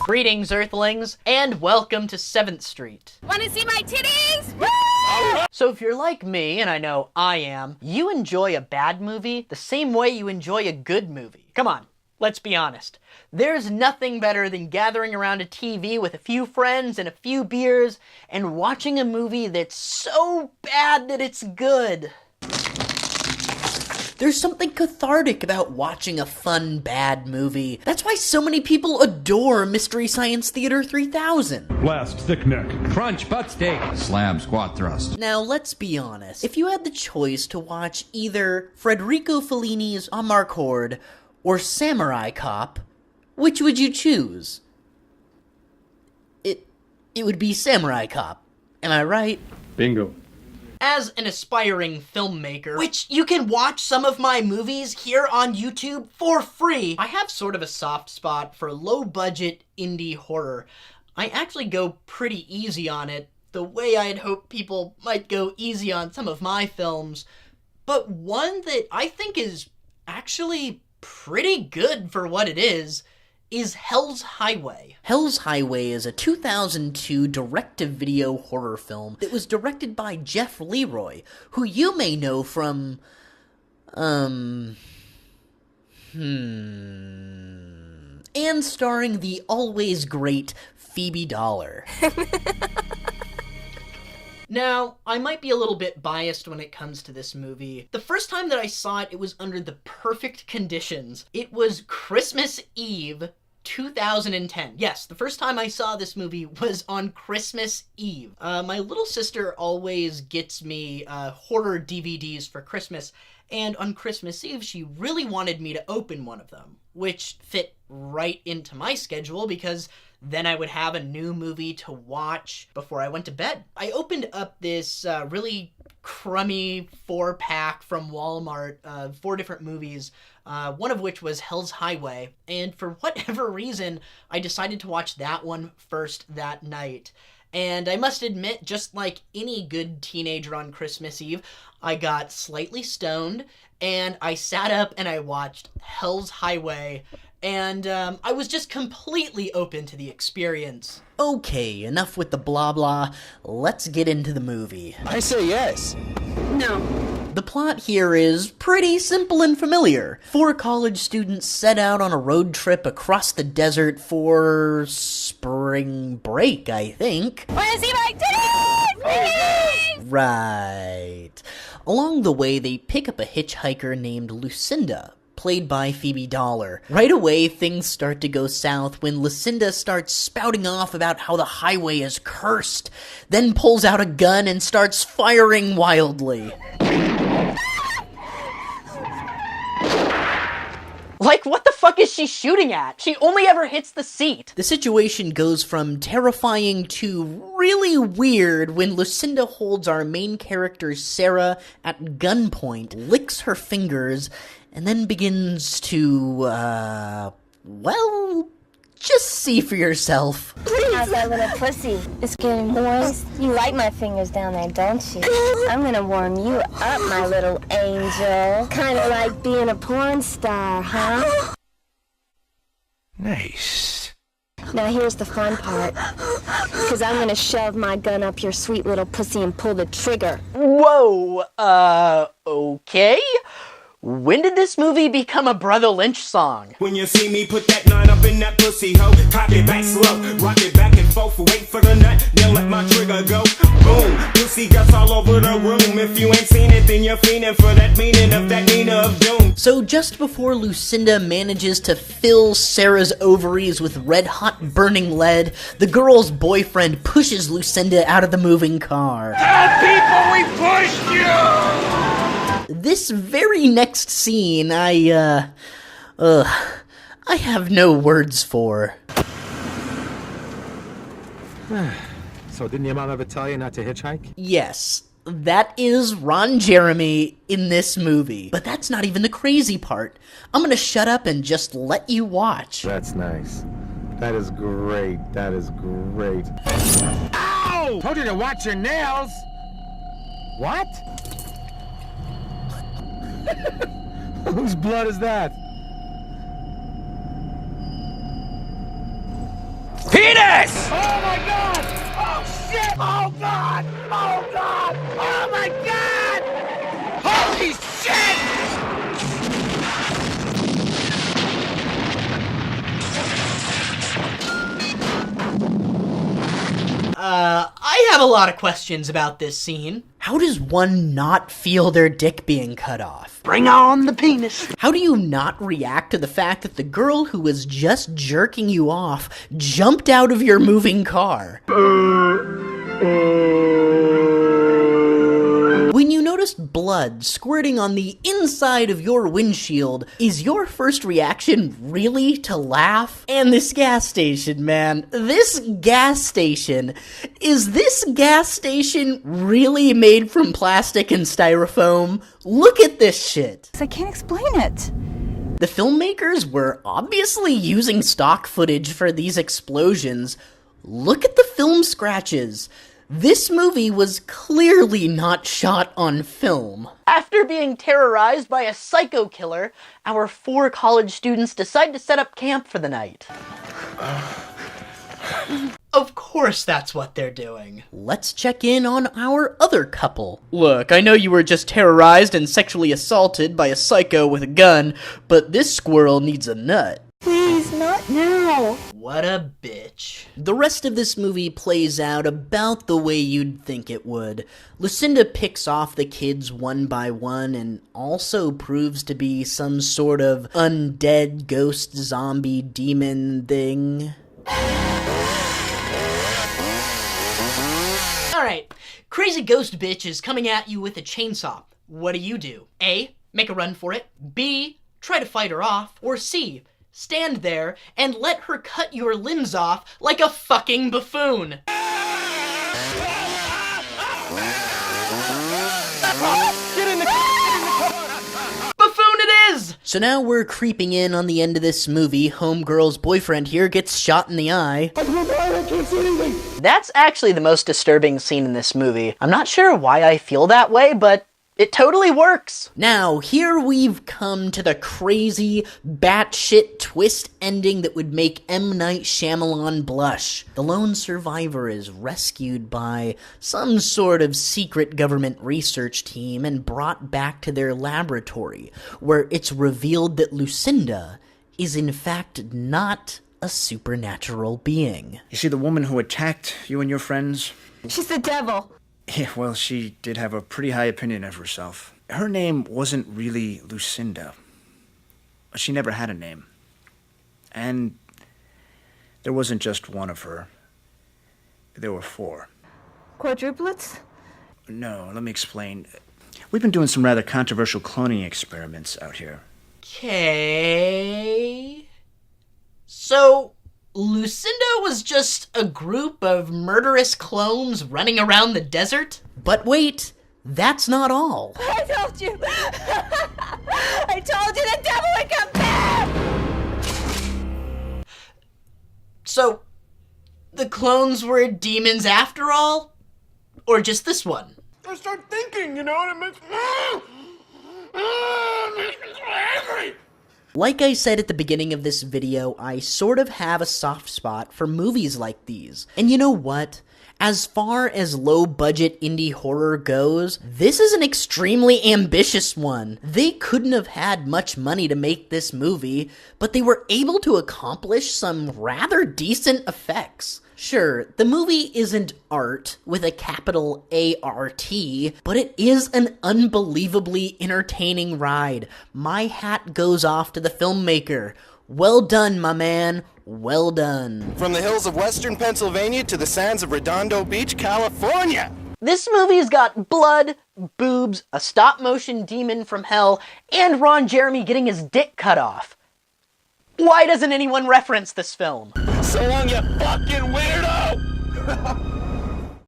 Greetings, Earthlings, and welcome to 7th Street. Wanna see my titties? So if you're like me, and I know I am, you enjoy a bad movie the same way you enjoy a good movie. Come on, let's be honest. There's nothing better than gathering around a TV with a few friends and a few beers and watching a movie that's so bad that it's good. There's something cathartic about watching a fun, bad movie. That's why so many people adore Mystery Science Theater 3000. Blast, thick neck. Crunch, butt steak. Slam, squat thrust. Now, let's be honest. If you had the choice to watch either Federico Fellini's Amarcord or Samurai Cop, which would you choose? It would be Samurai Cop. Am I right? Bingo. As an aspiring filmmaker, which you can watch some of my movies here on YouTube for free, I have sort of a soft spot for low-budget indie horror. I actually go pretty easy on it, the way I'd hope people might go easy on some of my films. But one that I think is actually pretty good for what it is Hell's Highway. Hell's Highway is a 2002 direct-to-video horror film that was directed by Jeff Leroy, who you may know from, and starring the always great Phoebe Dollar. Now, I might be a little bit biased when it comes to this movie. The first time that I saw it, it was under the perfect conditions. It was Christmas Eve, 2010. Yes, the first time I saw this movie was on Christmas Eve. My little sister always gets me horror DVDs for Christmas, and on Christmas Eve, she really wanted me to open one of them, which fit right into my schedule because then I would have a new movie to watch before I went to bed. I opened up this really crummy 4-pack from Walmart, 4 different movies, one of which was Hell's Highway, and for whatever reason, I decided to watch that one first that night. And I must admit, just like any good teenager on Christmas Eve, I got slightly stoned, and I sat up and I watched Hell's Highway, and I was just completely open to the experience. Okay, enough with the blah blah. Let's get into the movie. I say yes. No. The plot here is pretty simple and familiar. 4 college students set out on a road trip across the desert for spring break, I think. Wanna see my titties? Right. Along the way, they pick up a hitchhiker named Lucinda, played by Phoebe Dollar. Right away, things start to go south when Lucinda starts spouting off about how the highway is cursed, then pulls out a gun and starts firing wildly. Like, what the fuck is she shooting at? She only ever hits the seat. The situation goes from terrifying to really weird when Lucinda holds our main character Sarah at gunpoint, licks her fingers, and then begins to, well, just see for yourself. How's that little pussy? It's getting moist. You like my fingers down there, don't you? I'm gonna warm you up, my little angel. Kinda like being a porn star, huh? Nice. Now here's the fun part. 'Cause I'm gonna shove my gun up your sweet little pussy and pull the trigger. Whoa, okay? When did this movie become a Brother Lynch song? When you see me put that 9 up in that pussy hoe, pop it back slow, rock it back and forth, wait for the nut, then let my trigger go. Boom, pussy guts all over the room. If you ain't seen it, then you're fiending for that meaning of that Nina of doom. So just before Lucinda manages to fill Sarah's ovaries with red-hot burning lead, the girl's boyfriend pushes Lucinda out of the moving car. Tell people we pushed you! This very next scene, I have no words for. So didn't your mom ever tell you not to hitchhike? Yes, that is Ron Jeremy in this movie. But that's not even the crazy part. I'm gonna shut up and just let you watch. That's nice. That is great. That is great. Ow! Told you to watch your nails! What? Whose blood is that? penis! Oh my god! Oh shit! Oh god! Oh god! Oh my god! Holy shit! I have a lot of questions about this scene. How does one not feel their dick being cut off? Bring on the penis. How do you not react to the fact that the girl who was just jerking you off jumped out of your moving car? When you noticed blood squirting on the inside of your windshield, is your first reaction really to laugh? And this gas station, man, this gas station, is this gas station really made from plastic and styrofoam? Look at this shit. I can't explain it. The filmmakers were obviously using stock footage for these explosions. Look at the film scratches. This movie was clearly not shot on film. After being terrorized by a psycho killer, our 4 college students decide to set up camp for the night. Of course that's what they're doing. Let's check in on our other couple. Look, I know you were just terrorized and sexually assaulted by a psycho with a gun, but this squirrel needs a nut. Please, not now. What a bitch. The rest of this movie plays out about the way you'd think it would. Lucinda picks off the kids one by one and also proves to be some sort of undead ghost zombie demon thing. Alright, crazy ghost bitch is coming at you with a chainsaw. What do? A, make a run for it. B, try to fight her off. Or C, stand there and let her cut your limbs off like a fucking buffoon. Buffoon it is! So now we're creeping in on the end of this movie. Homegirl's boyfriend here gets shot in the eye. That's actually the most disturbing scene in this movie. I'm not sure why I feel that way, but it totally works! Now, here we've come to the crazy, batshit twist ending that would make M. Night Shyamalan blush. The lone survivor is rescued by some sort of secret government research team and brought back to their laboratory, where it's revealed that Lucinda is in fact not a supernatural being. You see the woman who attacked you and your friends? She's the devil. Yeah, well, she did have a pretty high opinion of herself. Her name wasn't really Lucinda. She never had a name. And there wasn't just one of her. There were 4. Quadruplets? No, let me explain. We've been doing some rather controversial cloning experiments out here. Okay. So, Lucinda was just a group of murderous clones running around the desert? But wait, that's not all. I told you! I told you the devil would come back! So, the clones were demons after all? Or just this one? I start thinking, you know, and it makes me so angry. Like I said at the beginning of this video, I sort of have a soft spot for movies like these. And you know what? As far as low-budget indie horror goes, this is an extremely ambitious one. They couldn't have had much money to make this movie, but they were able to accomplish some rather decent effects. Sure, the movie isn't art with a capital A-R-T, but it is an unbelievably entertaining ride. My hat goes off to the filmmaker. Well done, my man. Well done. From the hills of western Pennsylvania to the sands of Redondo Beach, California. This movie's got blood, boobs, a stop-motion demon from hell, and Ron Jeremy getting his dick cut off. Why doesn't anyone reference this film? So long, you fucking weirdo!